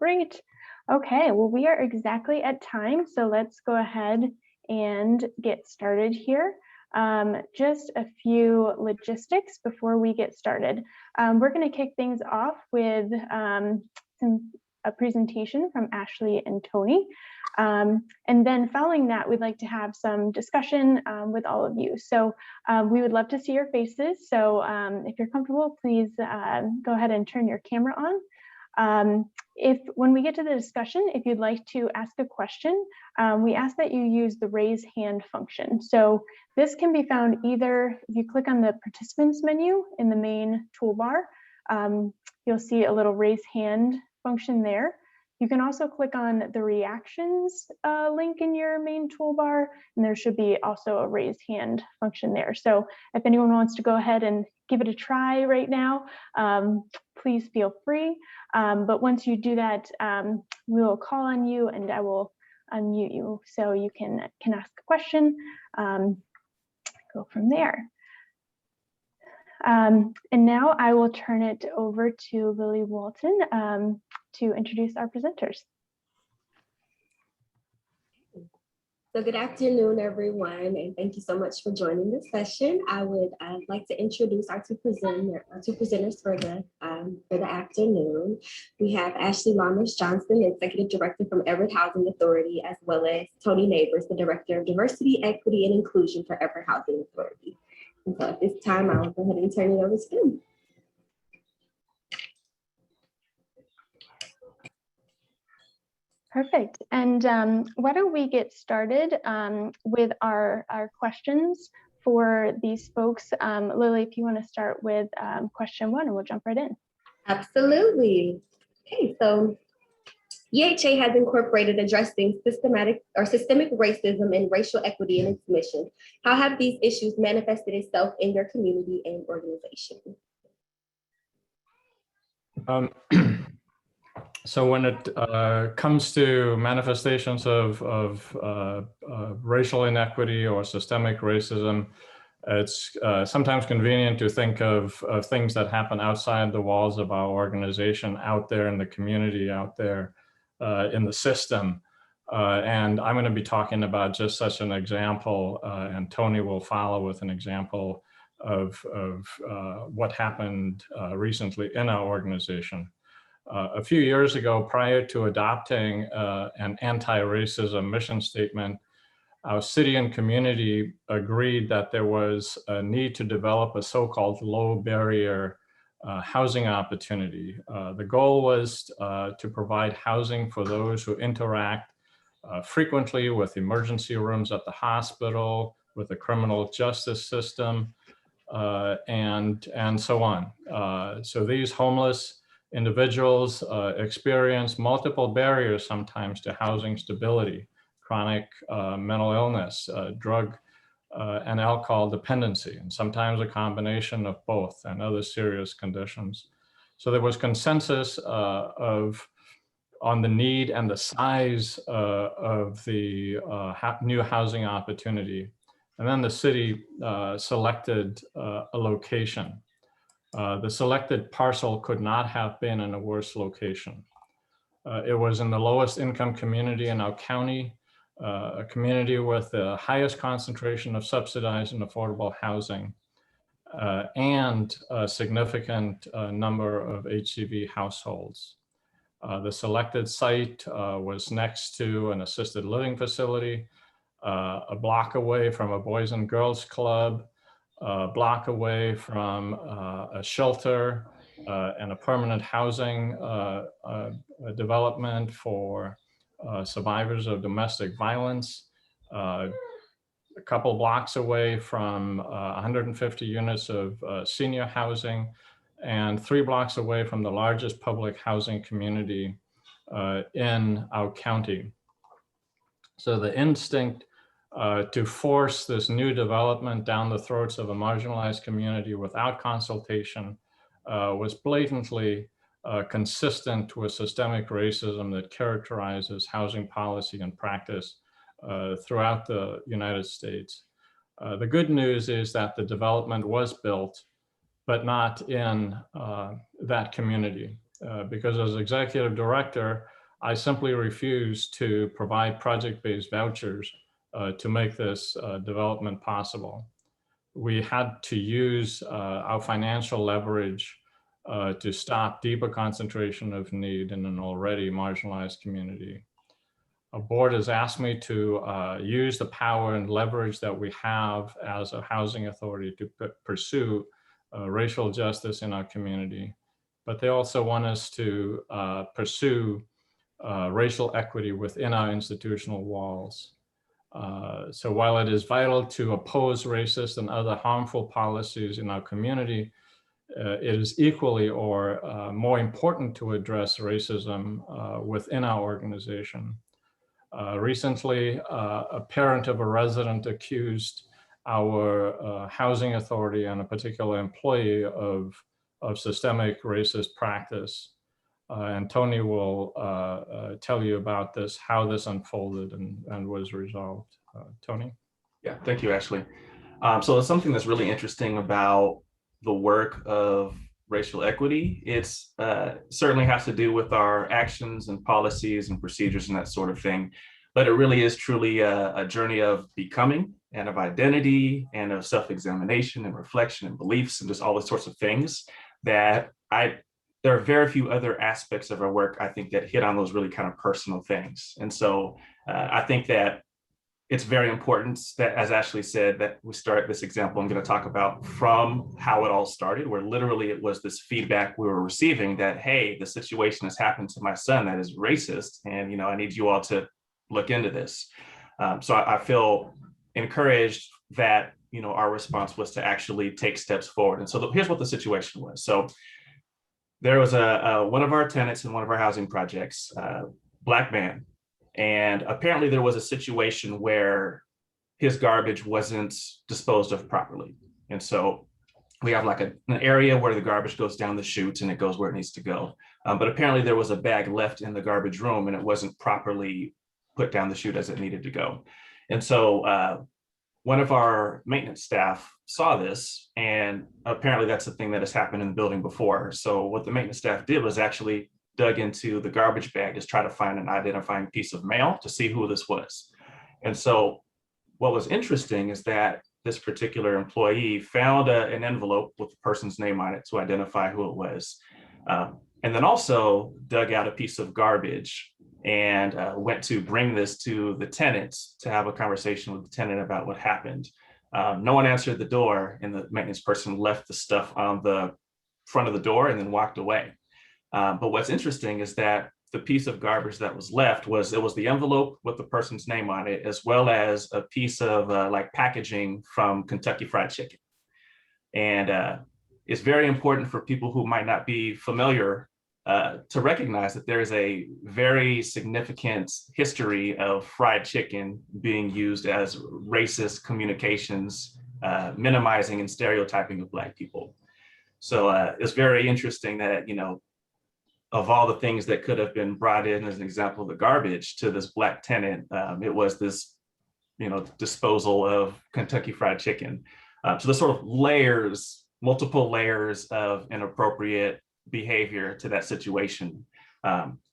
Great. Okay, well, we are exactly at time, so let's go ahead and get started here. Just a few logistics before we get started. We're going to kick things off with a presentation from Ashley and Tony. And then following that, we'd like to have some discussion with all of you. So we would love to see your faces. So if you're comfortable, please go ahead and turn your camera on. When we get to the discussion, if you'd like to ask a question, we ask that you use the raise hand function. So this can be found either if you click on the participants menu in the main toolbar, you'll see a little raise hand function there. You can also click on the reactions link in your main toolbar, and there should be also a raise hand function there. So if anyone wants to go ahead and give it a try right now, please feel free. But once you do that, we will call on you and I will unmute you so you can ask a question, go from there. And now I will turn it over to Lily Walton to introduce our presenters. So good afternoon, everyone, and thank you so much for joining this session. I would like to introduce our two presenters for the afternoon. We have Ashley Lommers-Johnson, the Executive Director from Everett Housing Authority, as well as Tony Nabors, the Director of Diversity, Equity, and Inclusion for Everett Housing Authority. And so at this time, I will go ahead and turn it over to them. Perfect. And why don't we get started with our questions for these folks. Lily, if you want to start with question one, and we'll jump right in. Absolutely. Okay, so EHA has incorporated addressing systemic racism and racial equity in its mission. How have these issues manifested itself in your community and organization? So when it comes to manifestations of racial inequity or systemic racism, it's sometimes convenient to think of things that happen outside the walls of our organization, out there in the community, out there in the system. And I'm going to be talking about just such an example, and Tony will follow with an example of what happened recently in our organization. A few years ago, prior to adopting an anti-racism mission statement, our city and community agreed that there was a need to develop a so-called low barrier housing opportunity. The goal was to provide housing for those who interact frequently with emergency rooms at the hospital, with the criminal justice system, and so on. So these homeless individuals experience multiple barriers sometimes to housing stability, chronic mental illness, drug and alcohol dependency, and sometimes a combination of both, and other serious conditions. So there was consensus on the need and the size of the new housing opportunity. And then the city selected a location. The selected parcel could not have been in a worse location. It was in the lowest income community in our county, a community with the highest concentration of subsidized and affordable housing, and a significant number of HCV households. The selected site was next to an assisted living facility, a block away from a Boys and Girls Club, a block away from a shelter and a permanent housing development for survivors of domestic violence, a couple blocks away from 150 units of senior housing, and 3 blocks away from the largest public housing community in our county. So the instinct to force this new development down the throats of a marginalized community without consultation was blatantly consistent with systemic racism that characterizes housing policy and practice throughout the United States. The good news is that the development was built, but not in that community. because as executive director, I simply refused to provide project-based vouchers to make this development possible. We had to use our financial leverage to stop deeper concentration of need in an already marginalized community. Our board has asked me to use the power and leverage that we have as a housing authority to pursue racial justice in our community. But they also want us to pursue racial equity within our institutional walls. So while it is vital to oppose racist and other harmful policies in our community, it is equally or more important to address racism within our organization. Recently, a parent of a resident accused our housing authority and a particular employee of systemic racist practice. And Tony will tell you about this, how this unfolded and was resolved. Tony? Yeah, thank you, Ashley. So it's something that's really interesting about the work of racial equity. It's certainly has to do with our actions and policies and procedures and that sort of thing. But it really is truly a journey of becoming and of identity and of self-examination and reflection and beliefs and just all the sorts of things that there are very few other aspects of our work, I think, that hit on those really kind of personal things. And so I think that it's very important that, as Ashley said, that we start this example I'm going to talk about from how it all started, where literally it was this feedback we were receiving that, hey, the situation has happened to my son that is racist, and I need you all to look into this. So I feel encouraged that our response was to actually take steps forward. And so here's what the situation was. So there was one of our tenants in one of our housing projects, Black man. And apparently there was a situation where his garbage wasn't disposed of properly. And so we have like an area where the garbage goes down the chute and it goes where it needs to go. But apparently there was a bag left in the garbage room and it wasn't properly put down the chute as it needed to go. And so one of our maintenance staff saw this, and apparently that's a thing that has happened in the building before. So what the maintenance staff did was actually dug into the garbage bag to try to find an identifying piece of mail to see who this was. And so what was interesting is that this particular employee found an envelope with the person's name on it to identify who it was. And then also dug out a piece of garbage and went to bring this to the tenants to have a conversation with the tenant about what happened. No one answered the door, and the maintenance person left the stuff on the front of the door and then walked away. But what's interesting is that the piece of garbage that was left was the envelope with the person's name on it, as well as a piece of like packaging from Kentucky Fried Chicken. And it's very important for people who might not be familiar to recognize that there is a very significant history of fried chicken being used as racist communications, minimizing and stereotyping of Black people. So it's very interesting that, of all the things that could have been brought in as an example of the garbage to this Black tenant, it was this, disposal of Kentucky Fried Chicken. So the sort of multiple layers of inappropriate behavior to that situation,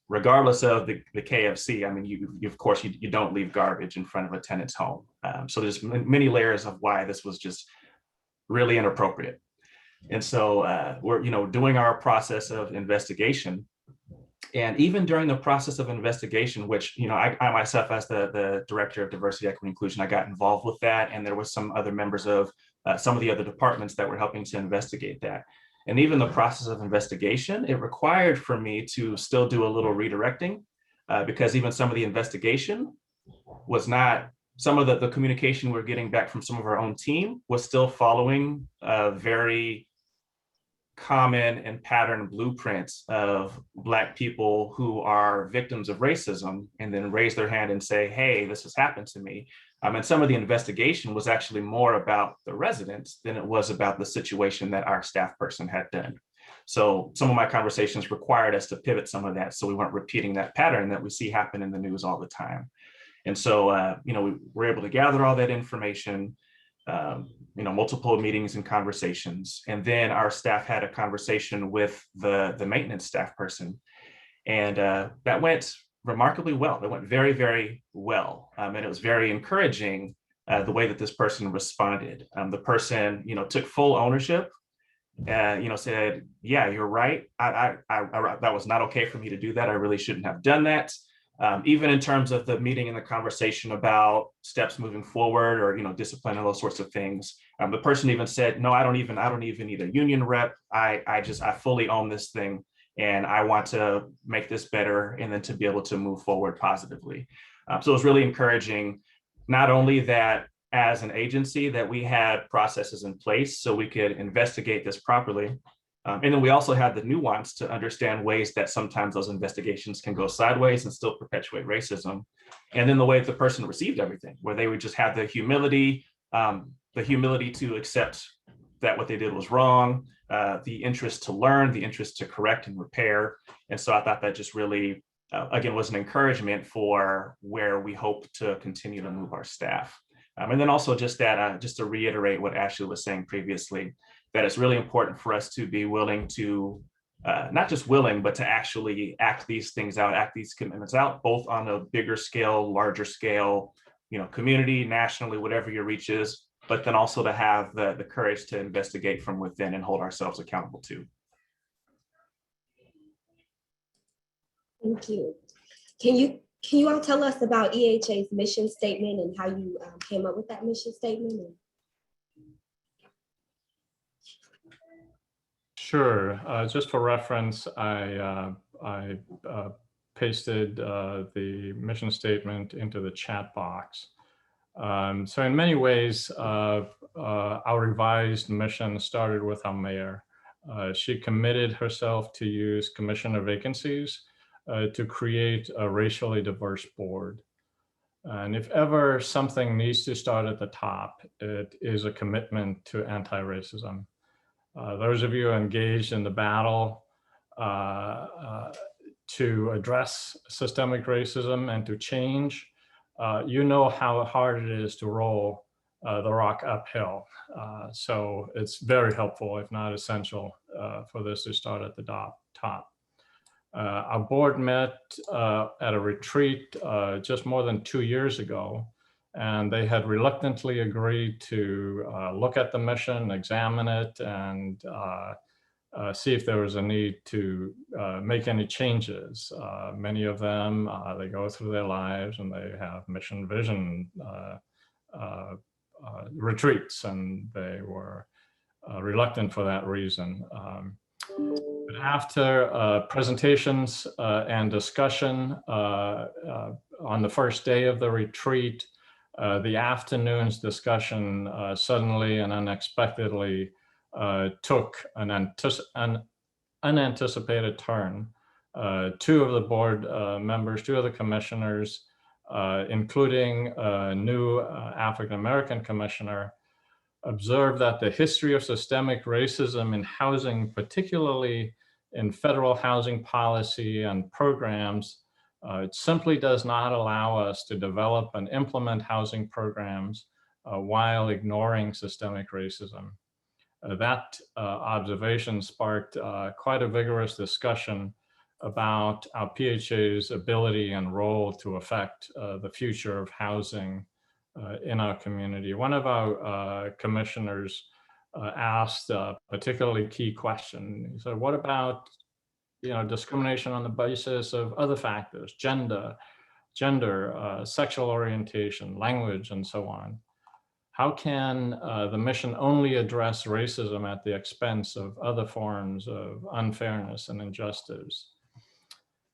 regardless of the KFC. I mean, you of course, you don't leave garbage in front of a tenant's home. So there's many layers of why this was just really inappropriate. And so we're, doing our process of investigation. And even during the process of investigation, which, I myself, as the Director of Diversity, Equity, Inclusion, I got involved with that. And there were some other members of some of the other departments that were helping to investigate that. And even the process of investigation, it required for me to still do a little redirecting because even some of the investigation was not, some of the communication we're getting back from some of our own team was still following very common and pattern blueprints of Black people who are victims of racism and then raise their hand and say, hey, this has happened to me. And some of the investigation was actually more about the residents than it was about the situation that our staff person had done. So some of my conversations required us to pivot some of that so we weren't repeating that pattern that we see happen in the news all the time. And so, we were able to gather all that information. multiple meetings and conversations. And then our staff had a conversation with the maintenance staff person. And that went remarkably well. It went very, very well. And it was very encouraging the way that this person responded. The person, took full ownership, said, yeah, you're right. I that was not okay for me to do that. I really shouldn't have done that. Even in terms of the meeting and the conversation about steps moving forward or, discipline and those sorts of things. The person even said, no, I don't even need a union rep. I fully own this thing and I want to make this better and then to be able to move forward positively. So it was really encouraging, not only that as an agency that we had processes in place so we could investigate this properly. And then we also had the nuance to understand ways that sometimes those investigations can go sideways and still perpetuate racism. And then the way the person received everything, where they would just have the humility to accept that what they did was wrong, the interest to learn, the interest to correct and repair. And so I thought that just really, again, was an encouragement for where we hope to continue to move our staff. And then also just that, just to reiterate what Ashley was saying previously, that it's really important for us to be willing to, not just willing, but to actually act these things out, act these commitments out, both on a bigger scale, larger scale, community, nationally, whatever your reach is, but then also to have the courage to investigate from within and hold ourselves accountable too. Thank you. Can you all tell us about EHA's mission statement and how you came up with that mission statement? Sure. Just for reference, I pasted the mission statement into the chat box. So in many ways, our revised mission started with our mayor. She committed herself to use commissioner vacancies to create a racially diverse board. And if ever something needs to start at the top, it is a commitment to anti-racism. Those of you engaged in the battle to address systemic racism and to change, you know how hard it is to roll the rock uphill. So it's very helpful, if not essential, for this to start at the top. Our board met at a retreat just more than 2 years ago, and they had reluctantly agreed to look at the mission, examine it, and see if there was a need to make any changes. Many of them, they go through their lives and they have mission vision retreats, and they were reluctant for that reason. But after presentations and discussion on the first day of the retreat, the afternoon's discussion suddenly and unexpectedly took an unanticipated turn. Two of the board members, two of the commissioners, including a new African-American commissioner, observed that the history of systemic racism in housing, particularly in federal housing policy and programs, it simply does not allow us to develop and implement housing programs while ignoring systemic racism. That observation sparked quite a vigorous discussion about our PHA's ability and role to affect the future of housing in our community. One of our commissioners asked a particularly key question. He said, what about discrimination on the basis of other factors, gender, sexual orientation, language, and so on? How can the mission only address racism at the expense of other forms of unfairness and injustice?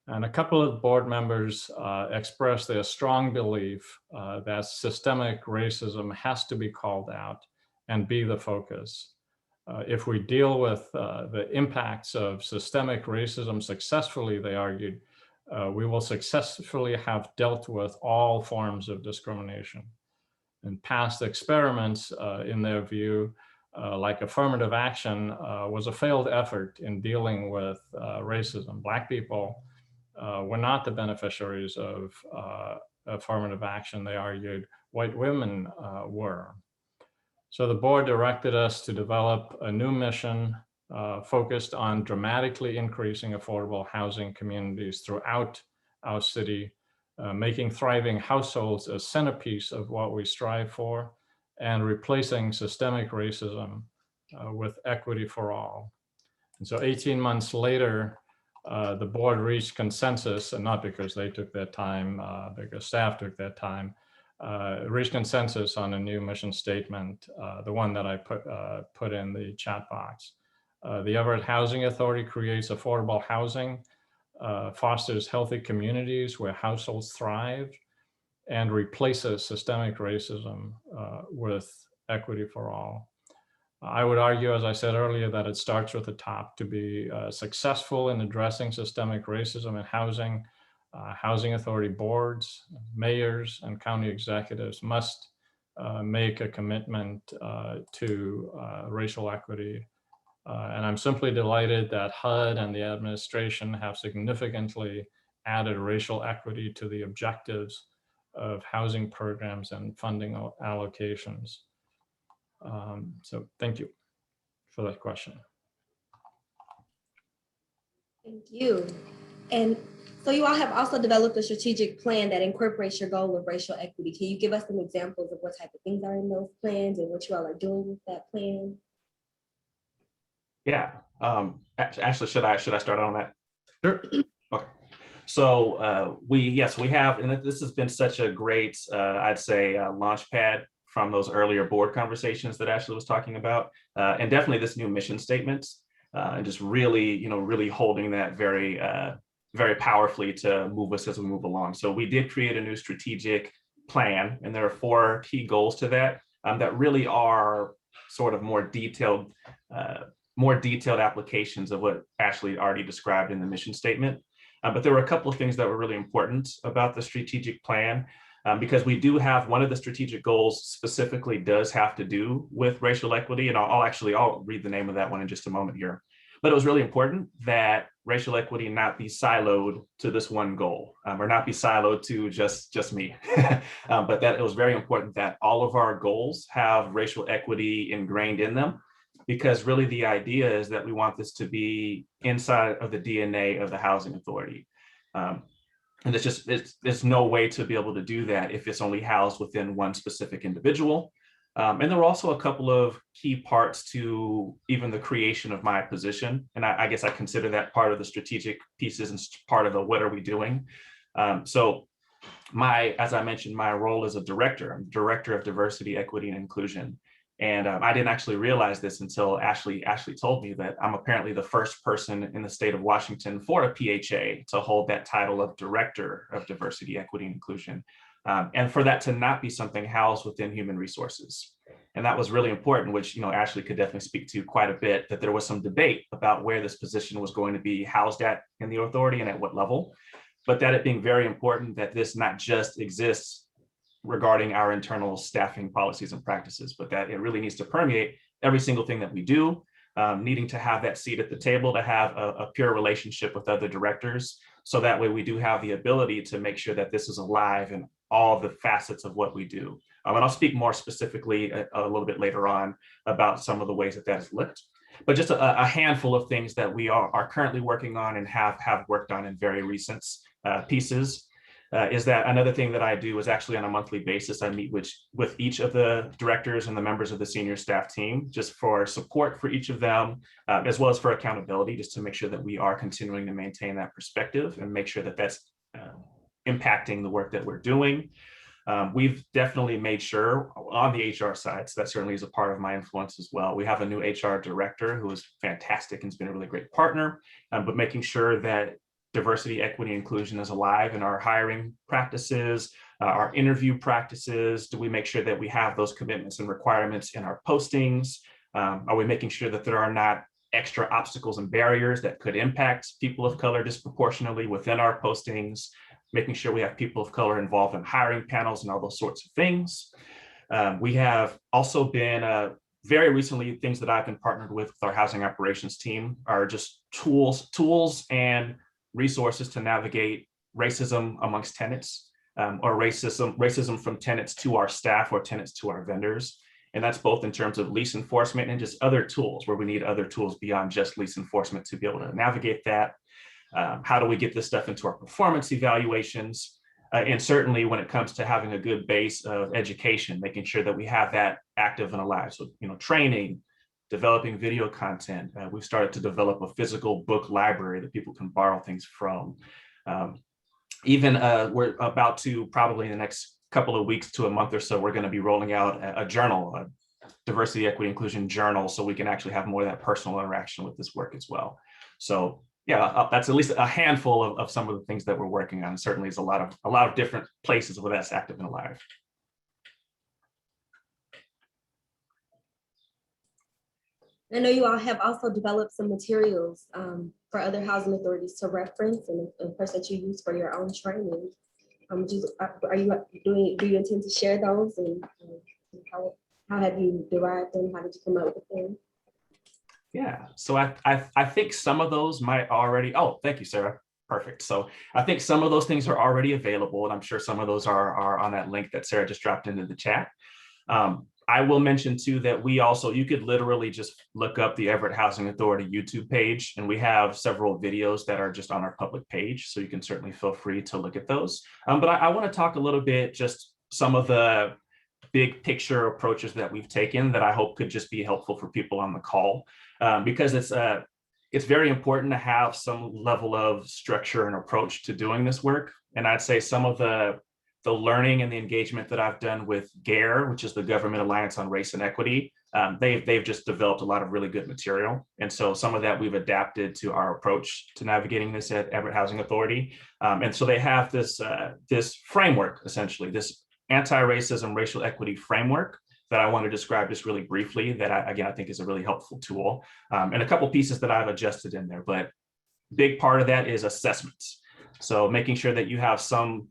And a couple of board members expressed their strong belief that systemic racism has to be called out and be the focus. If we deal with the impacts of systemic racism successfully, they argued, we will successfully have dealt with all forms of discrimination. And past experiments, in their view, like affirmative action, was a failed effort in dealing with racism. Black people were not the beneficiaries of affirmative action, they argued. White women were. So the board directed us to develop a new mission focused on dramatically increasing affordable housing communities throughout our city, making thriving households a centerpiece of what we strive for, and replacing systemic racism with equity for all. And so 18 months later, the board reached consensus, and not because they took their time, because staff took their time, reached consensus on a new mission statement, the one that I put in the chat box. The Everett Housing Authority creates affordable housing, fosters healthy communities where households thrive, and replaces systemic racism with equity for all. I would argue, as I said earlier, that it starts with the top. To be successful in addressing systemic racism in housing, housing authority boards, mayors, and county executives must make a commitment to racial equity. And I'm simply delighted that HUD and the administration have significantly added racial equity to the objectives of housing programs and funding allocations. So thank you for that question. Thank you. And so you all have also developed a strategic plan that incorporates your goal of racial equity. Can you give us some examples of what type of things are in those plans and what you all are doing with that plan? Yeah. Ashley, should I start on that? Sure. Okay. So we have, and this has been such a great, I'd say, launch pad from those earlier board conversations that Ashley was talking about, and definitely this new mission statement, and just really, really holding that very, very powerfully to move us as we move along. So we did create a new strategic plan, and there are 4 key goals to that that really are sort of more detailed applications of what Ashley already described in the mission statement. But there were a couple of things that were really important about the strategic plan, because we do have one of the strategic goals specifically does have to do with racial equity. And I'll read the name of that one in just a moment here. But it was really important that racial equity not be siloed to this one goal, or not be siloed to just me. But that it was very important that all of our goals have racial equity ingrained in them, because really the idea is that we want this to be inside of the DNA of the housing authority. And there's no way to be able to do that if it's only housed within one specific individual. And there were also a couple of key parts to even the creation of my position. And I guess I consider that part of the strategic pieces and part of the what are we doing. So as I mentioned, my role as a director, I'm director of diversity, equity, and inclusion. And I didn't actually realize this until Ashley told me that I'm apparently the first person in the state of Washington for a PHA to hold that title of Director of Diversity, Equity, and Inclusion. And for that to not be something housed within human resources. And that was really important, which Ashley could definitely speak to quite a bit, that there was some debate about where this position was going to be housed at in the authority and at what level, but that it being very important that this not just exists regarding our internal staffing policies and practices, but that it really needs to permeate every single thing that we do, needing to have that seat at the table, to have a pure relationship with other directors. So that way we do have the ability to make sure that this is alive in all the facets of what we do. And I'll speak more specifically a little bit later on about some of the ways that has looked, but just a handful of things that we are currently working on and have worked on in very recent pieces. Is that another thing that I do is actually on a monthly basis, I meet with each of the directors and the members of the senior staff team, just for support for each of them, as well as for accountability, just to make sure that we are continuing to maintain that perspective and make sure that that's impacting the work that we're doing. We've definitely made sure on the HR side, so that certainly is a part of my influence as well. We have a new HR director who is fantastic and has been a really great partner, but making sure that diversity, equity, inclusion is alive in our hiring practices, our interview practices. Do we make sure that we have those commitments and requirements in our postings? Are we making sure that there are not extra obstacles and barriers that could impact people of color disproportionately within our postings? Making sure we have people of color involved in hiring panels and all those sorts of things. We have also been very recently, things that I've been partnered with our housing operations team are just tools and resources to navigate racism amongst tenants, or racism from tenants to our staff or tenants to our vendors. And that's both in terms of lease enforcement and just other tools where we need other tools beyond just lease enforcement to be able to navigate that. How do we get this stuff into our performance evaluations? And certainly when it comes to having a good base of education, making sure that we have that active and alive. So, training, developing video content. We've started to develop a physical book library that people can borrow things from. We're about to, probably in the next couple of weeks to a month or so, we're going to be rolling out a journal, a diversity, equity, inclusion journal, so we can actually have more of that personal interaction with this work as well. So yeah, that's at least a handful of some of the things that we're working on. Certainly is a lot of different places where that's active and alive. I know you all have also developed some materials for other housing authorities to reference and of course that you use for your own training. Do you intend to share those, and how have you derived them? How did you come up with them? Yeah, so I think some of those might already, oh, thank you, Sarah. Perfect. So I think some of those things are already available, and I'm sure some of those are on that link that Sarah just dropped into the chat. I will mention too that you could literally just look up the Everett Housing Authority YouTube page, and we have several videos that are just on our public page. So you can certainly feel free to look at those. But I want to talk a little bit, just some of the big picture approaches that we've taken that I hope could just be helpful for people on the call, because it's very important to have some level of structure and approach to doing this work. And I'd say some of the learning and the engagement that I've done with GARE, which is the Government Alliance on Race and Equity, they've just developed a lot of really good material. And so some of that we've adapted to our approach to navigating this at Everett Housing Authority. And so they have this framework, essentially, this anti-racism racial equity framework that I want to describe just really briefly, that I think is a really helpful tool. And a couple pieces that I've adjusted in there, but big part of that is assessments. So making sure that you have some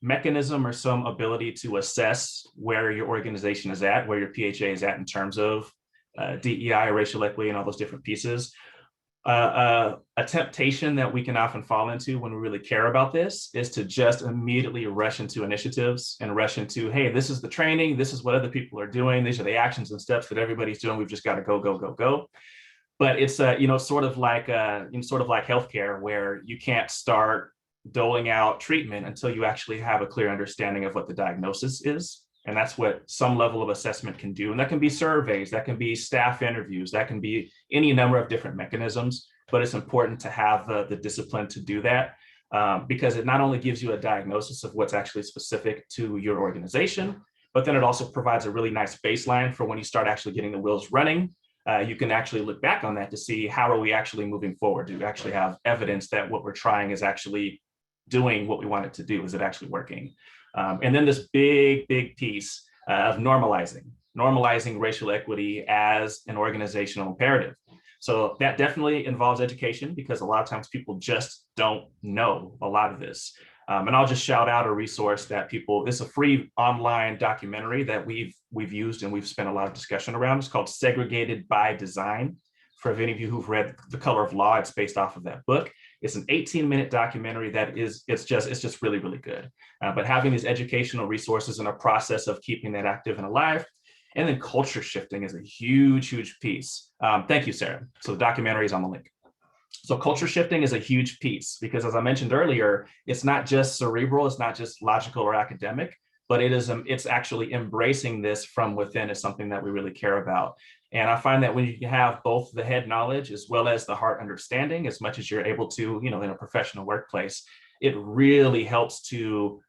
mechanism or some ability to assess where your organization is at, where your PHA is at in terms of DEI, racial equity, and all those different pieces. A temptation that we can often fall into when we really care about this is to just immediately rush into initiatives and rush into, hey, this is the training, this is what other people are doing, these are the actions and steps that everybody's doing, we've just got to go, go, go, go. But it's sort of like healthcare, where you can't start doling out treatment until you actually have a clear understanding of what the diagnosis is. And that's what some level of assessment can do. And that can be surveys, that can be staff interviews, that can be any number of different mechanisms, but it's important to have the discipline to do that, because it not only gives you a diagnosis of what's actually specific to your organization, but then it also provides a really nice baseline for when you start actually getting the wheels running. You can actually look back on that to see, how are we actually moving forward? Do we actually have evidence that what we're trying is actually doing what we want it to do? Is it actually working? And then this big piece of normalizing racial equity as an organizational imperative. So that definitely involves education, because a lot of times people just don't know a lot of this. And I'll just shout out a resource that it's a free online documentary that we've used and we've spent a lot of discussion around. It's called Segregated by Design. For any of you who've read The Color of Law, it's based off of that book. It's an 18-minute documentary that it's just really, really good. But having these educational resources and a process of keeping that active and alive, and then culture shifting is a huge piece. Thank you, Sarah. So the documentary is on the link. So culture shifting is a huge piece, because as I mentioned earlier, it's not just cerebral, it's not just logical or academic, but it's actually embracing this from within is something that we really care about. And I find that when you have both the head knowledge as well as the heart understanding, as much as you're able to, in a professional workplace, it really helps to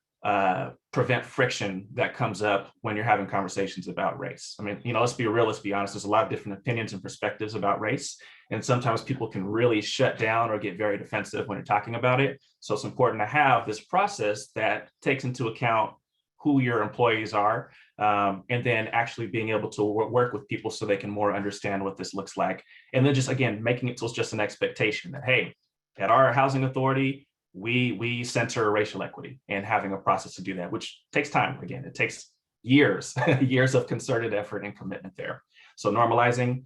prevent friction that comes up when you're having conversations about race. I mean, let's be real, let's be honest, there's a lot of different opinions and perspectives about race. And sometimes people can really shut down or get very defensive when you're talking about it. So it's important to have this process that takes into account who your employees are, and then actually being able to work with people so they can more understand what this looks like. And then just, again, making it so it's just an expectation that, hey, at our housing authority, we center racial equity, and having a process to do that, which takes time. Again, it takes years, years of concerted effort and commitment there. So normalizing.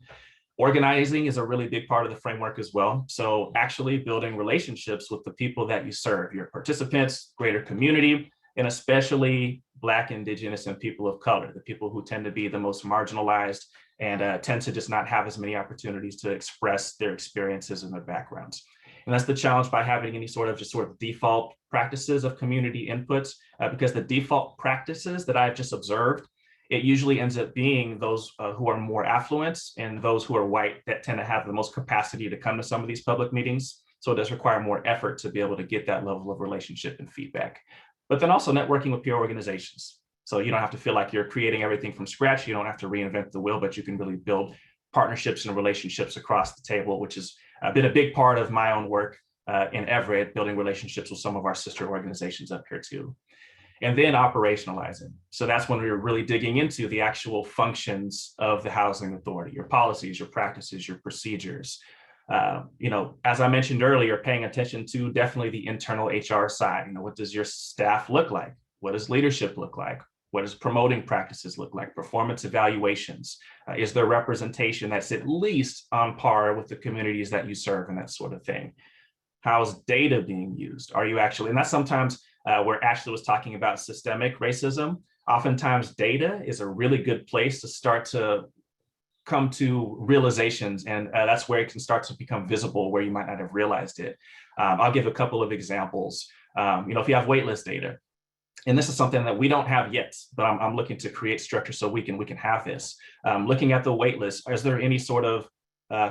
Organizing is a really big part of the framework as well. So actually building relationships with the people that you serve, your participants, greater community, and especially Black, Indigenous, and people of color, the people who tend to be the most marginalized and tend to just not have as many opportunities to express their experiences and their backgrounds. And that's the challenge by having any sort of default practices of community inputs, because the default practices that I've just observed, it usually ends up being those who are more affluent and those who are white that tend to have the most capacity to come to some of these public meetings. So it does require more effort to be able to get that level of relationship and feedback. But then also networking with peer organizations. So you don't have to feel like you're creating everything from scratch. You don't have to reinvent the wheel, but you can really build partnerships and relationships across the table, which has been a big part of my own work in Everett, building relationships with some of our sister organizations up here too. And then operationalizing. So that's when we were really digging into the actual functions of the housing authority, your policies, your practices, your procedures. As I mentioned earlier, paying attention to definitely the internal HR side. What does your staff look like? What does leadership look like? What does promoting practices look like? Performance evaluations? Is there representation that's at least on par with the communities that you serve and that sort of thing? How's data being used? Are you actually, and that's sometimes where Ashley was talking about systemic racism. Oftentimes data is a really good place to start to come to realizations, and that's where it can start to become visible where you might not have realized it. I'll give a couple of examples. If you have waitlist data, and this is something that we don't have yet, but I'm looking to create structure so we can have this. Looking at the waitlist, is there any sort of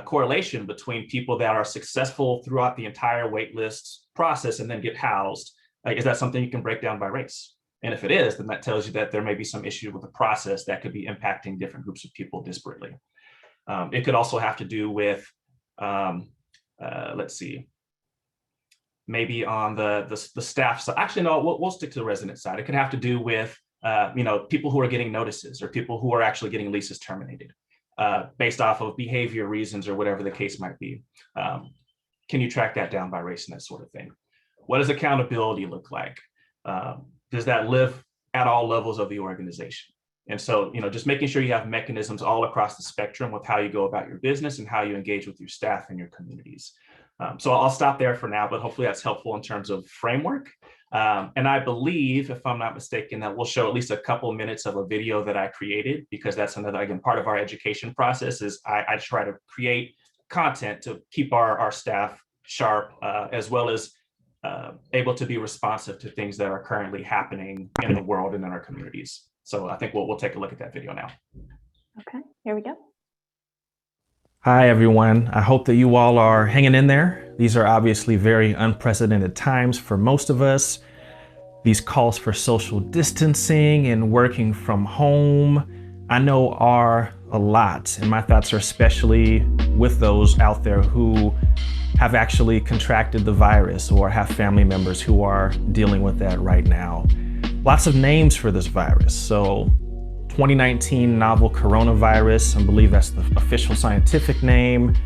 correlation between people that are successful throughout the entire waitlist process and then get housed? Is that something you can break down by race? And if it is, then that tells you that there may be some issue with the process that could be impacting different groups of people disparately. It could also have to do with, let's see, maybe on the staff side. Actually, no, we'll stick to the resident side. It could have to do with, people who are getting notices or people who are actually getting leases terminated based off of behavior reasons or whatever the case might be. Can you track that down by race and that sort of thing? What does accountability look like? Does that live at all levels of the organization? And so, just making sure you have mechanisms all across the spectrum with how you go about your business and how you engage with your staff and your communities. So I'll stop there for now, but hopefully that's helpful in terms of framework. And I believe, if I'm not mistaken, that we'll show at least a couple of minutes of a video that I created, because that's another, again, part of our education process is I try to create content to keep our staff sharp, as well as able to be responsive to things that are currently happening in the world and in our communities. So I think we'll take a look at that video now. Okay, here we go. Hi, everyone. I hope that you all are hanging in there. These are obviously very unprecedented times for most of us. These calls for social distancing and working from home, I know are a lot. And my thoughts are especially with those out there who have actually contracted the virus or have family members who are dealing with that right now. Lots of names for this virus. So 2019 novel coronavirus, I believe that's the official scientific name.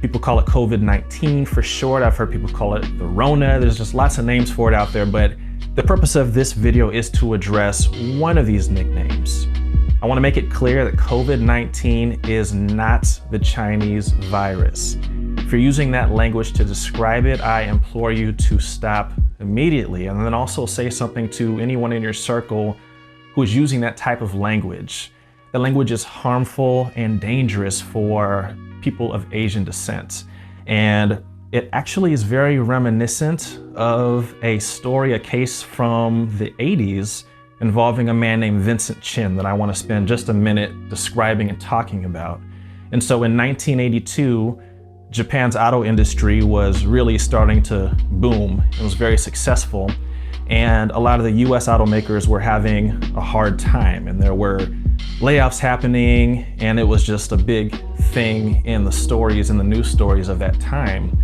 People call it COVID-19 for short. I've heard people call it the Rona. There's just lots of names for it out there, but the purpose of this video is to address one of these nicknames. I want to make it clear that COVID-19 is not the Chinese virus. If you're using that language to describe it, I implore you to stop immediately, and then also say something to anyone in your circle who is using that type of language. The language is harmful and dangerous for people of Asian descent. And it actually is very reminiscent of a story, a case from the 80s involving a man named Vincent Chin that I want to spend just a minute describing and talking about. And so in 1982, Japan's auto industry was really starting to boom. It was very successful. And a lot of the US automakers were having a hard time, and there were layoffs happening, and it was just a big thing in the stories and the news stories of that time.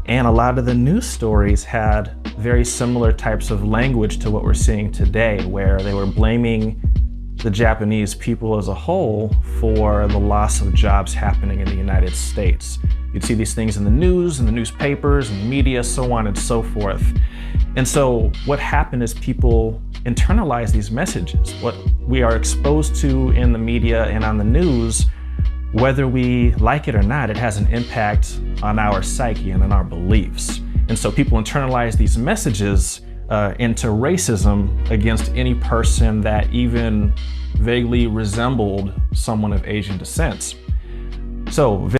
And a lot of the news stories had very similar types of language to what we're seeing today, where they were blaming the Japanese people as a whole for the loss of jobs happening in the United States. You'd see these things in the news, in the newspapers, and the media, so on and so forth. And so what happened is people internalize these messages. What we are exposed to in the media and on the news, whether we like it or not, it has an impact on our psyche and on our beliefs. And so people internalize these messages into racism against any person that even vaguely resembled someone of Asian descent. So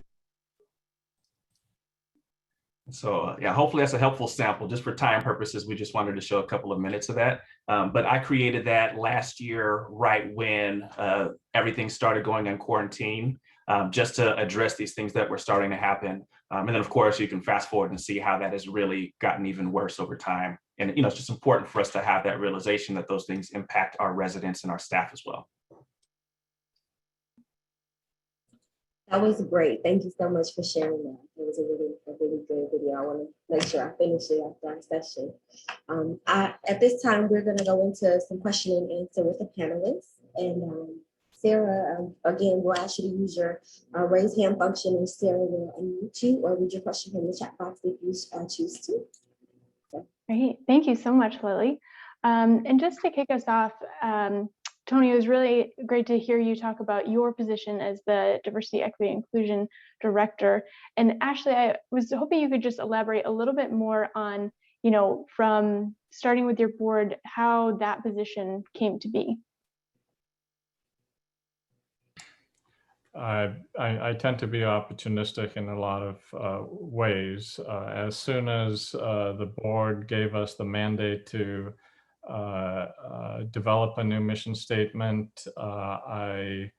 yeah, hopefully that's a helpful sample. Just for time purposes, we just wanted to show a couple of minutes of that. But I created that last year, right when everything started going in quarantine, just to address these things that were starting to happen. And then of course, you can fast forward and see how that has really gotten even worse over time. And it's just important for us to have that realization that those things impact our residents and our staff as well. That was great. Thank you so much for sharing that. It was a really good video. I want to make sure I finish it after our session. At this time, we're going to go into some question and answer with the panelists. And Sarah, again, we'll ask you to use your raise hand function, and Sarah will unmute you or read your question from the chat box if you choose to. Great. Thank you so much, Lily. And just to kick us off, Tony, it was really great to hear you talk about your position as the Diversity, Equity, Inclusion Director. And Ashley, I was hoping you could just elaborate a little bit more on, from starting with your board, how that position came to be. I tend to be opportunistic in a lot of ways. As soon as the board gave us the mandate to develop a new mission statement, I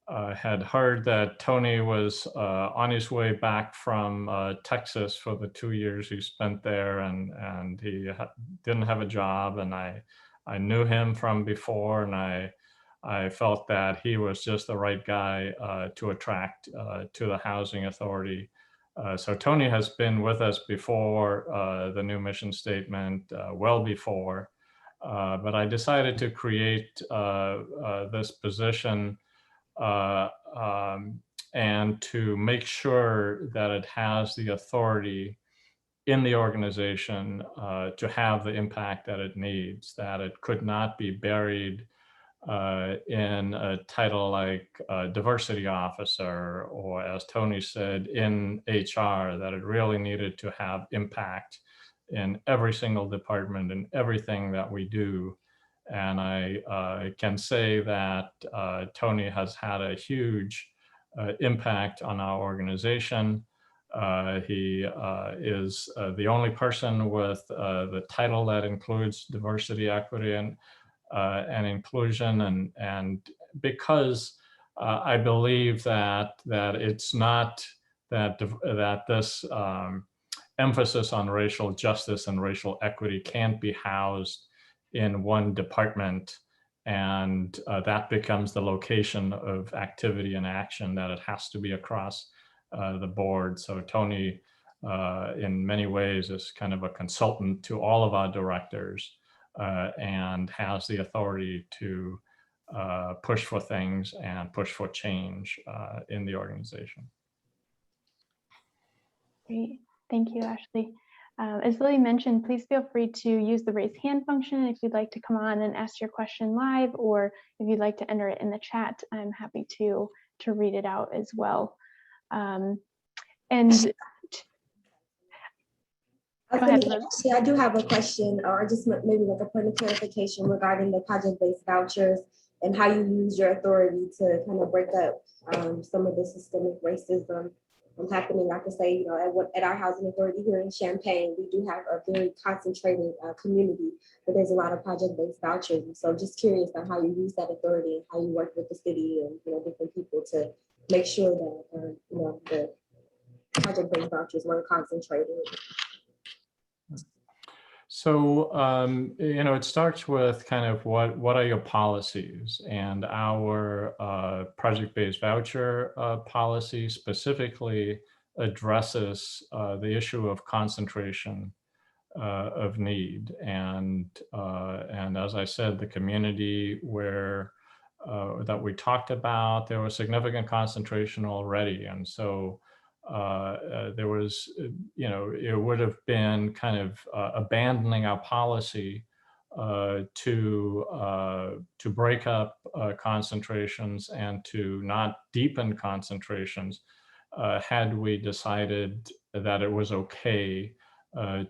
had heard that Tony was on his way back from Texas for the 2 years he spent there, and he didn't have a job, and I knew him from before, and I felt that he was just the right guy to attract to the Housing Authority. So Tony has been with us before the new mission statement, well before, but I decided to create this position and to make sure that it has the authority in the organization to have the impact that it needs, that it could not be buried in a title like diversity officer, or as Tony said, in HR, that it really needed to have impact in every single department and everything that we do. And I can say that Tony has had a huge impact on our organization. He is the only person with the title that includes diversity, equity, and inclusion, and because I believe that it's not that this emphasis on racial justice and racial equity can't be housed in one department, and that becomes the location of activity and action, that it has to be across the board. So Tony, in many ways, is kind of a consultant to all of our directors, and has the authority to push for things and push for change in the organization. Great. Thank you, Ashley. As Lily mentioned, please feel free to use the raise hand function if you'd like to come on and ask your question live, or if you'd like to enter it in the chat, I'm happy to read it out as well. I do have a question, or just maybe like a point of clarification regarding the project-based vouchers and how you use your authority to kind of break up some of the systemic racism happening. I could say, at our housing authority here in Champaign, we do have a very concentrated community, but there's a lot of project-based vouchers. And so just curious on how you use that authority and how you work with the city and different people to make sure that the project-based vouchers weren't concentrated. So, it starts with kind of what are your policies, and our project-based voucher policy specifically addresses the issue of concentration of need. And as I said, the community where that we talked about, there was significant concentration already. And so there was, it would have been kind of abandoning our policy to break up concentrations and to not deepen concentrations had we decided that it was okay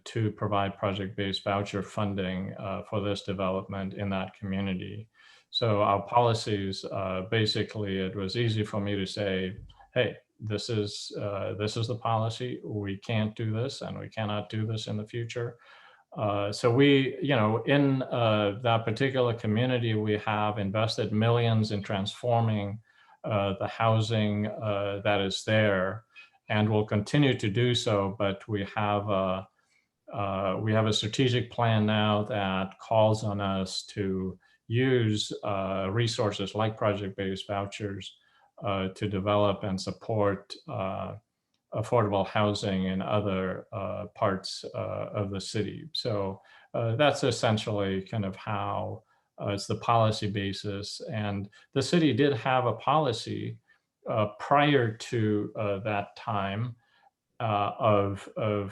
to provide project-based voucher funding for this development in that community. So our policies, basically, it was easy for me to say, hey, this is the policy. We can't do this, and we cannot do this in the future. So we, in that particular community, we have invested millions in transforming the housing that is there, and will continue to do so. But we have a strategic plan now that calls on us to use resources like project-based vouchers to develop and support affordable housing in other parts of the city. So that's essentially kind of how it's the policy basis. And the city did have a policy prior to that time of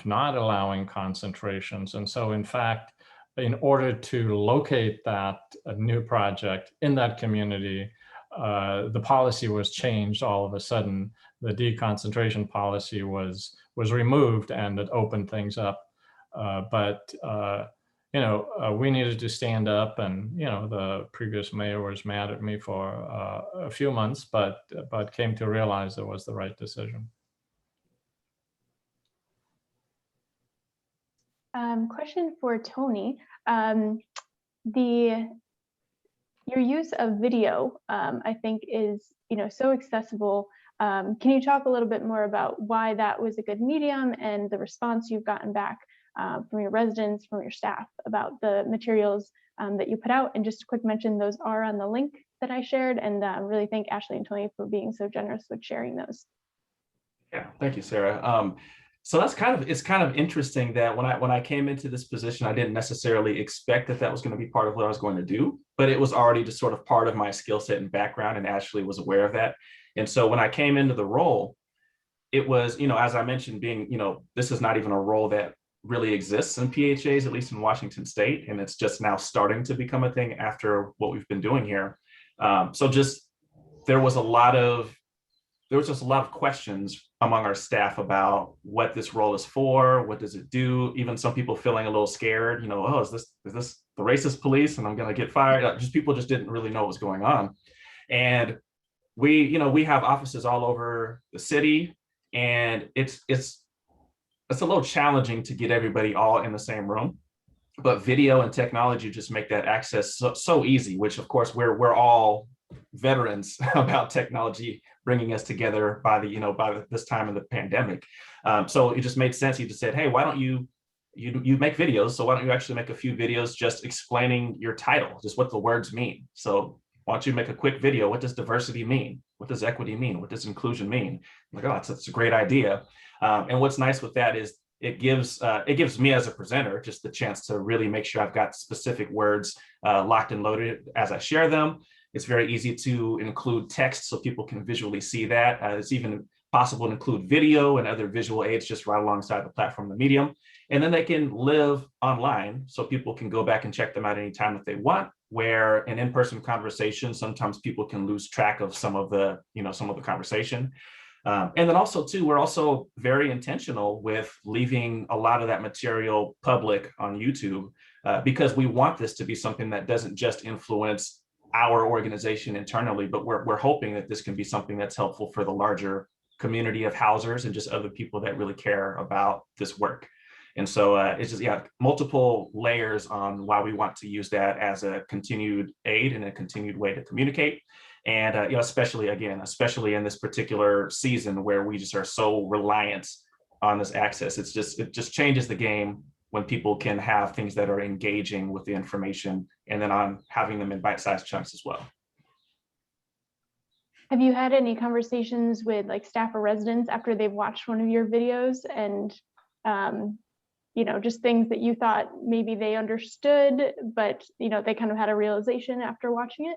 not allowing concentrations. And so in fact, in order to locate that new project in that community, the policy was changed all of a sudden. The deconcentration policy was removed, and it opened things up. But we needed to stand up, and the previous mayor was mad at me for a few months, but came to realize it was the right decision. Question for Tony. Your use of video, I think, is so accessible. Can you talk a little bit more about why that was a good medium and the response you've gotten back from your residents, from your staff about the materials that you put out? And just a quick mention, those are on the link that I shared, and really thank Ashley and Tony for being so generous with sharing those. Yeah, thank you, Sarah. So it's kind of interesting that when I came into this position, I didn't necessarily expect that was going to be part of what I was going to do, but it was already just sort of part of my skill set and background, and Ashley was aware of that. And so when I came into the role, it was, as I mentioned, being, this is not even a role that really exists in PHAs, at least in Washington State, and it's just now starting to become a thing after what we've been doing here. So there was just a lot of questions among our staff about what this role is for, what does it do? Even some people feeling a little scared, oh, is this the racist police and I'm going to get fired? People just didn't really know what was going on. And we have offices all over the city, and it's a little challenging to get everybody all in the same room. But video and technology just make that access so easy, which of course we're all veterans about technology bringing us together by this time of the pandemic. So it just made sense. He just said, hey, why don't you make videos? So why don't you actually make a few videos just explaining your title, just what the words mean? So why don't you make a quick video? What does diversity mean? What does equity mean? What does inclusion mean? I'm like, oh, that's a great idea. And what's nice with that is it gives me as a presenter just the chance to really make sure I've got specific words locked and loaded as I share them. It's very easy to include text so people can visually see that. It's even possible to include video and other visual aids just right alongside the platform, the medium. And then they can live online so people can go back and check them out anytime that they want, where an in-person conversation, sometimes people can lose track of some of the conversation. And then also too, we're also very intentional with leaving a lot of that material public on YouTube because we want this to be something that doesn't just influence our organization internally, but we're hoping that this can be something that's helpful for the larger community of housers and just other people that really care about this work. And so it's just, multiple layers on why we want to use that as a continued aid and a continued way to communicate. And especially in this particular season where we just are so reliant on this access, it just changes the game when people can have things that are engaging with the information, and then on having them in bite-sized chunks as well. Have you had any conversations with staff or residents after they've watched one of your videos and just things that you thought maybe they understood, but they kind of had a realization after watching it?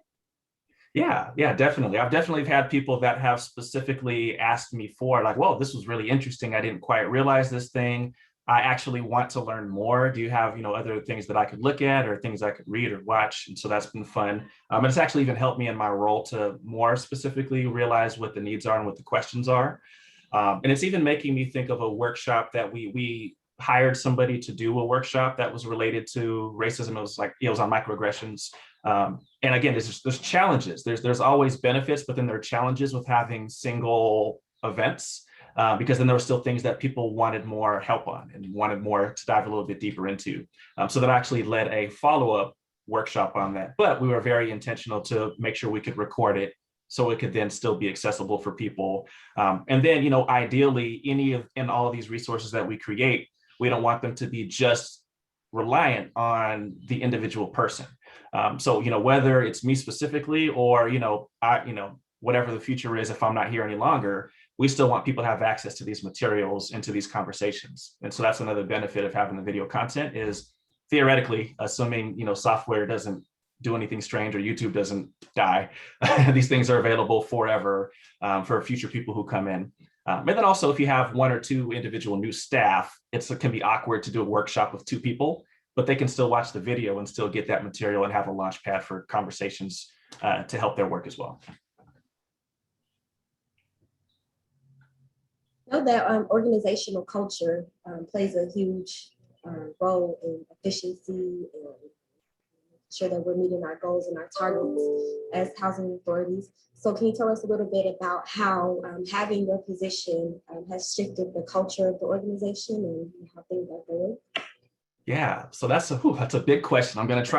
Yeah, definitely. I've definitely had people that have specifically asked me for whoa, this was really interesting. I didn't quite realize this thing. I actually want to learn more. Do you have, other things that I could look at or things I could read or watch? And so that's been fun. And it's actually even helped me in my role to more specifically realize what the needs are and what the questions are. And it's even making me think of a workshop that we hired somebody to do a workshop that was related to racism. It was on microaggressions. And again, there's challenges. There's always benefits, but then there are challenges with having single events, because then there were still things that people wanted more help on and wanted more to dive a little bit deeper into. So that actually led a follow-up workshop on that. But we were very intentional to make sure we could record it so it could then still be accessible for people. And then, ideally, in all of these resources that we create, we don't want them to be just reliant on the individual person. So, whether it's me specifically or, whatever the future is, if I'm not here any longer, we still want people to have access to these materials and to these conversations. And so that's another benefit of having the video content is theoretically, assuming, software doesn't do anything strange or YouTube doesn't die, these things are available forever for future people who come in. And then also, if you have one or two individual new staff, it can be awkward to do a workshop with two people, but they can still watch the video and still get that material and have a launch pad for conversations to help their work as well. I know that organizational culture plays a huge role in efficiency and sure that we're meeting our goals and our targets as housing authorities. So can you tell us a little bit about how having your position has shifted the culture of the organization and how things are going? Yeah, so that's a big question. I'm going to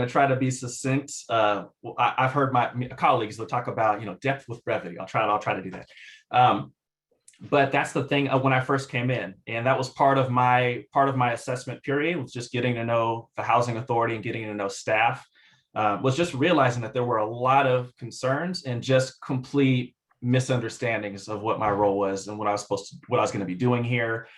try to be succinct. I've heard my colleagues, they'll talk about depth with brevity. I'll try to do that. But that's the thing when I first came in, and that was part of my assessment period, was just getting to know the housing authority and getting to know staff, was just realizing that there were a lot of concerns and just complete misunderstandings of what my role was and what I was going to be doing here.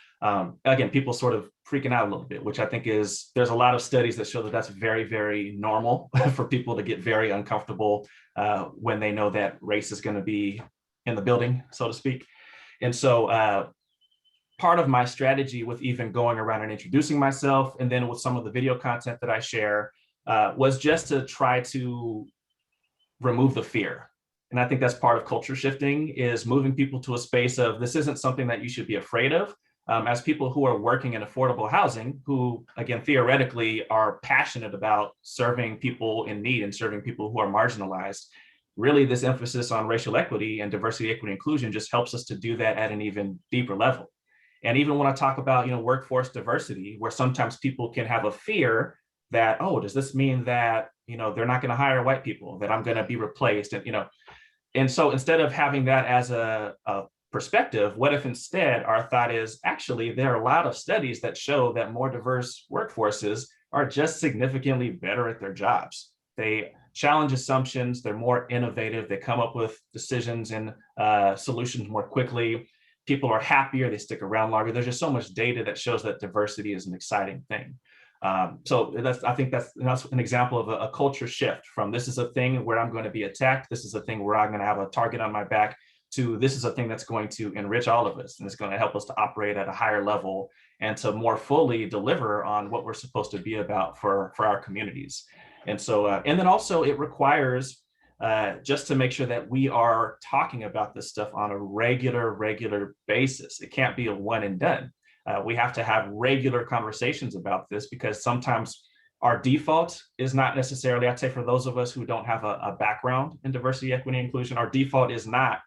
Again, people sort of freaking out a little bit, which I think there's a lot of studies that show that that's very, very normal for people to get very uncomfortable when they know that race is going to be in the building, so to speak. And so part of my strategy with even going around and introducing myself, and then with some of the video content that I share, was just to try to remove the fear. And I think that's part of culture shifting, is moving people to a space of this isn't something that you should be afraid of. As people who are working in affordable housing, who, again, theoretically are passionate about serving people in need and serving people who are marginalized, really this emphasis on racial equity and diversity, equity, inclusion just helps us to do that at an even deeper level. And even when I talk about, workforce diversity, where sometimes people can have a fear that, oh, does this mean that, they're not going to hire white people, that I'm going to be replaced? And so instead of having that as a perspective, what if instead our thought is, actually, there are a lot of studies that show that more diverse workforces are just significantly better at their jobs. They challenge assumptions, they're more innovative, they come up with decisions and solutions more quickly. People are happier, they stick around longer. There's just so much data that shows that diversity is an exciting thing. So I think that's an example of a culture shift from this is a thing where I'm going to be attacked, this is a thing where I'm going to have a target on my back, to this is a thing that's going to enrich all of us and it's going to help us to operate at a higher level and to more fully deliver on what we're supposed to be about for our communities. And so, and then also it requires just to make sure that we are talking about this stuff on a regular basis. It can't be a one and done. We have to have regular conversations about this, because sometimes our default is not necessarily, I'd say for those of us who don't have a background in diversity, equity, and inclusion, our default is not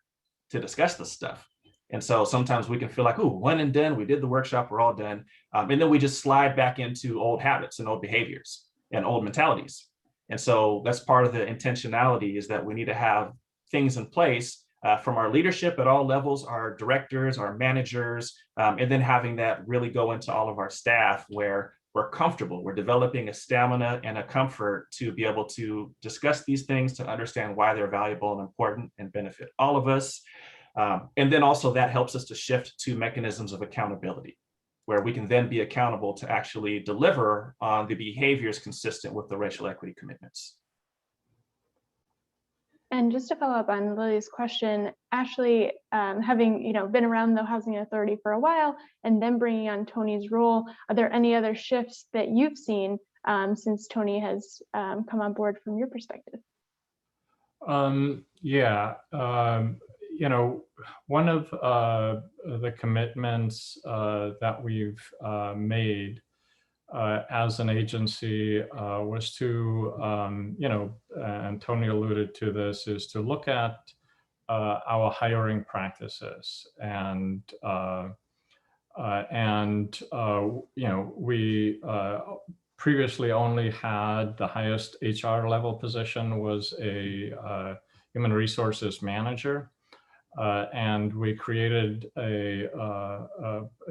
to discuss this stuff. And so sometimes we can feel like, oh, one and done, we did the workshop, we're all done. And then we just slide back into old habits and old behaviors and old mentalities. And so that's part of the intentionality, is that we need to have things in place from our leadership at all levels, our directors, our managers, and then having that really go into all of our staff where we're comfortable, we're developing a stamina and a comfort to be able to discuss these things, to understand why they're valuable and important and benefit all of us. And then also that helps us to shift to mechanisms of accountability, where we can then be accountable to actually deliver on the behaviors consistent with the racial equity commitments. And just to follow up on Lily's question, Ashley, having been around the Housing Authority for a while and then bringing on Tony's role, are there any other shifts that you've seen since Tony has come on board from your perspective? one of the commitments that we've made as an agency was to, and Tony alluded to this, is to look at our hiring practices. And we previously only had the highest HR level position was a human resources manager. And we created a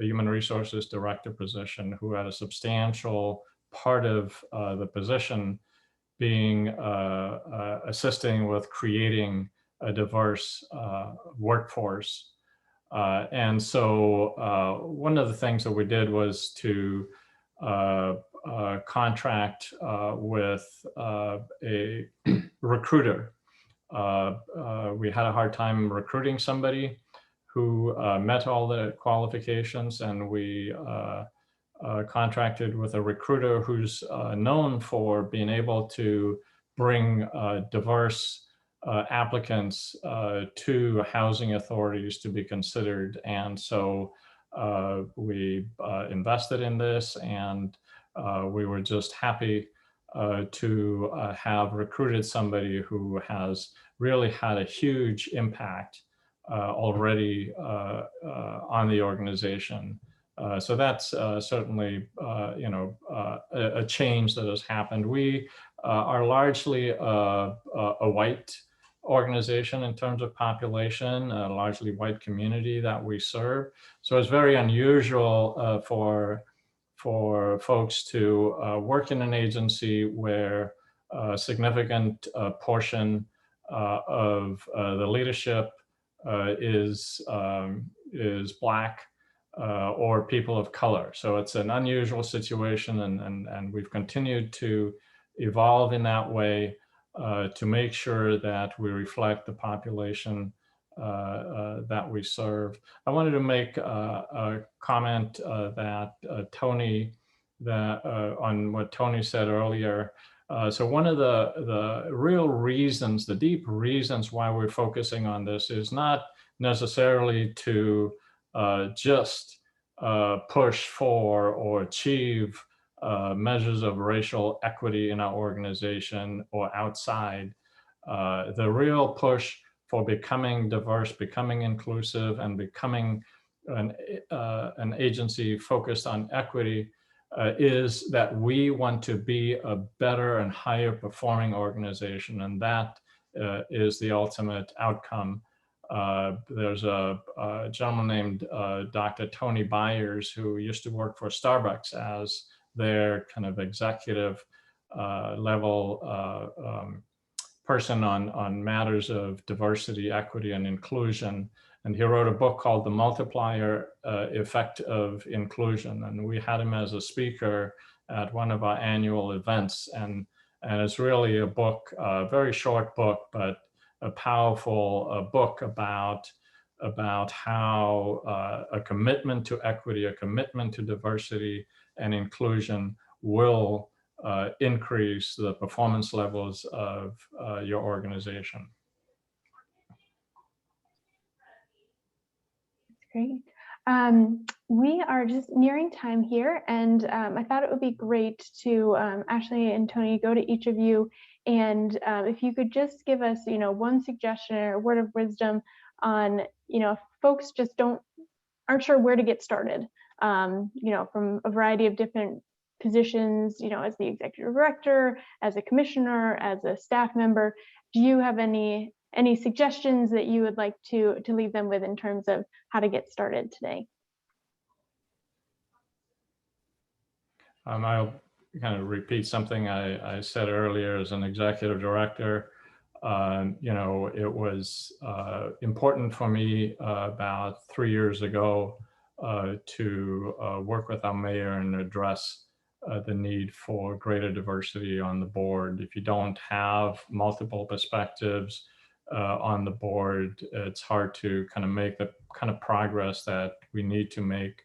human resources director position who had a substantial part of the position being assisting with creating a diverse workforce. And so one of the things that we did was to contract with a recruiter. We had a hard time recruiting somebody who met all the qualifications, and we contracted with a recruiter who's known for being able to bring diverse applicants to housing authorities to be considered. And so we invested in this, and we were just happy to have recruited somebody who has really had a huge impact already on the organization. So that's certainly a change that has happened. We are largely a white organization in terms of population, a largely white community that we serve. So it's very unusual for folks to work in an agency where a significant portion of the leadership is Black or people of color. So it's an unusual situation, and we've continued to evolve in that way to make sure that we reflect the population that we serve. I wanted to make a comment that Tony, on what Tony said earlier. So one of the real reasons, the deep reasons why we're focusing on this is not necessarily to just push for or achieve measures of racial equity in our organization or outside. The real push for becoming diverse, becoming inclusive, and becoming an agency focused on equity is that we want to be a better and higher performing organization, and that is the ultimate outcome. There's a gentleman named Dr. Tony Byers, who used to work for Starbucks as their kind of executive level person on matters of diversity, equity, and inclusion. And he wrote a book called The Multiplier Effect of Inclusion. And we had him as a speaker at one of our annual events. And it's really a book, a very short book, but a powerful book about how a commitment to equity, a commitment to diversity and inclusion will increase the performance levels of your organization. Great. We are just nearing time here, and I thought it would be great to, Ashley and Tony, go to each of you, and if you could just give us, one suggestion or a word of wisdom on, if folks just aren't sure where to get started, from a variety of different positions, as the executive director, as a commissioner, as a staff member. Do you have any suggestions that you would like to leave them with in terms of how to get started today? I'll kind of repeat something I said earlier. As an executive director, it was important for me about 3 years ago to work with our mayor and address the need for greater diversity on the board. If you don't have multiple perspectives on the board, it's hard to kind of make the kind of progress that we need to make.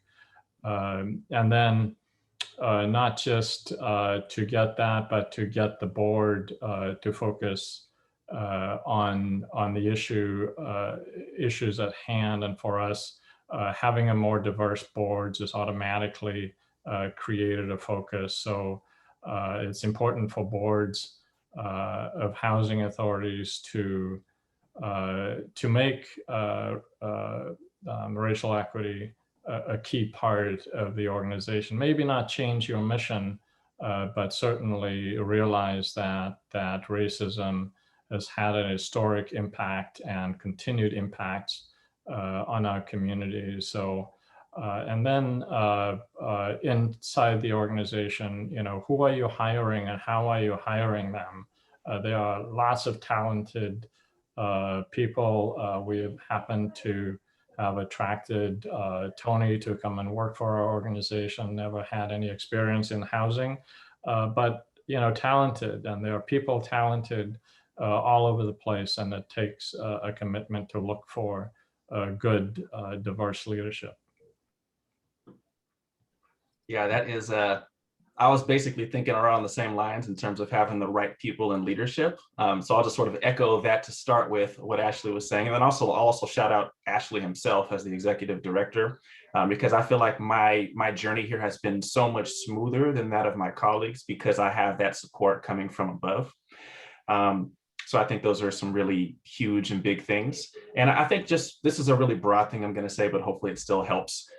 And then not just to get that, but to get the board to focus on the issues at hand. And for us, having a more diverse boards is automatically created a focus. So it's important for boards of housing authorities to make racial equity a key part of the organization. Maybe not change your mission, but certainly realize that racism has had an historic impact and continued impacts on our communities. So, and then inside the organization, who are you hiring and how are you hiring them? There are lots of talented people. We have happened to have attracted Tony to come and work for our organization, never had any experience in housing, but talented, and there are people talented all over the place, and it takes a commitment to look for good, diverse leadership. Yeah, that is, I was basically thinking around the same lines in terms of having the right people in leadership. So I'll just sort of echo that to start with what Ashley was saying. And then I'll also shout out Ashley himself as the executive director, because I feel like my journey here has been so much smoother than that of my colleagues because I have that support coming from above. So I think those are some really huge and big things. And I think this is a really broad thing I'm going to say, but hopefully it still helps.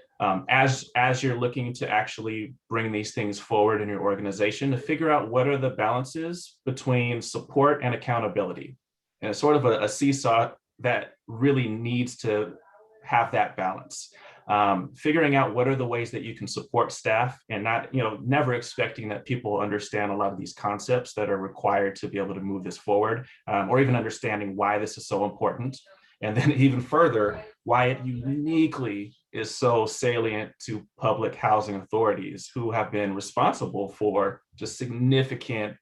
As you're looking to actually bring these things forward in your organization, to figure out what are the balances between support and accountability. And it's sort of a seesaw that really needs to have that balance. Figuring out what are the ways that you can support staff and not, never expecting that people understand a lot of these concepts that are required to be able to move this forward, or even understanding why this is so important. And then even further, why it uniquely is so salient to public housing authorities who have been responsible for just significant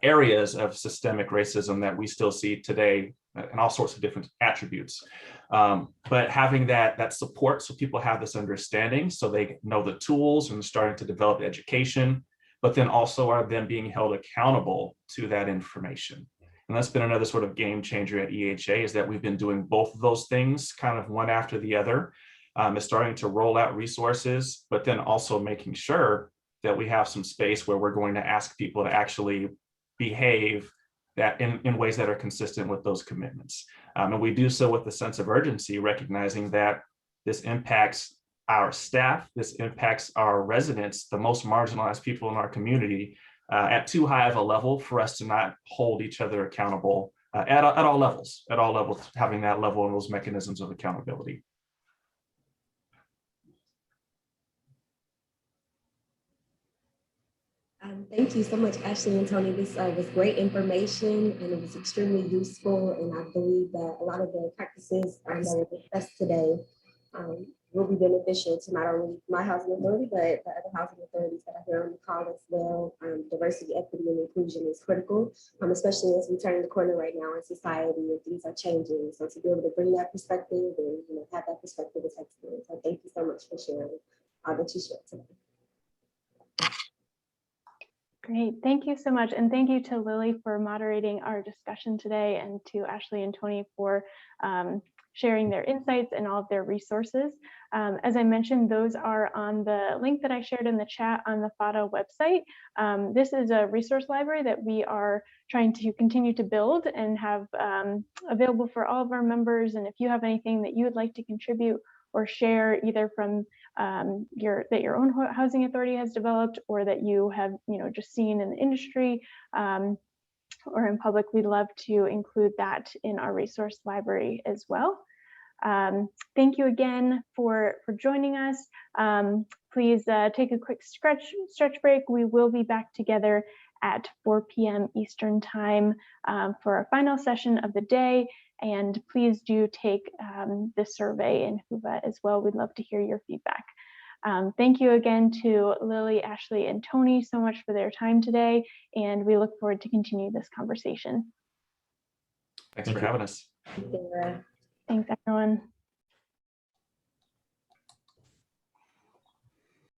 areas of systemic racism that we still see today and all sorts of different attributes. But having that support so people have this understanding so they know the tools and starting to develop education, but then also are then being held accountable to that information. And that's been another sort of game changer at EHA, is that we've been doing both of those things kind of one after the other, is starting to roll out resources, but then also making sure that we have some space where we're going to ask people to actually behave that in ways that are consistent with those commitments. And we do so with a sense of urgency, recognizing that this impacts our staff, this impacts our residents, the most marginalized people in our community, at too high of a level for us to not hold each other accountable at all levels, having that level and those mechanisms of accountability. Thank you so much, Ashley and Tony. This was great information and it was extremely useful. And I believe that a lot of the practices that were discussed today will be beneficial to not only my housing authority, but the other housing authorities that are here on the call as well. Diversity, equity, and inclusion is critical, especially as we turn the corner right now in society and things are changing. So to be able to bring that perspective and have that perspective is excellent. So thank you so much for sharing all that you shared today. Great, thank you so much. And thank you to Lily for moderating our discussion today, and to Ashley and Tony for sharing their insights and all of their resources. As I mentioned, those are on the link that I shared in the chat on the FADA website. This is a resource library that we are trying to continue to build and have available for all of our members. And if you have anything that you would like to contribute or share, either from that your own housing authority has developed, or that you have just seen in the industry or in public, we'd love to include that in our resource library as well. Thank you again for joining us. Please take a quick stretch break. We will be back together at 4 p.m. Eastern time for our final session of the day. And please do take the survey in Whova as well. We'd love to hear your feedback. Thank you again to Lily, Ashley, and Tony so much for their time today. And we look forward to continue this conversation. Thanks for having us. Yeah. Thanks, everyone.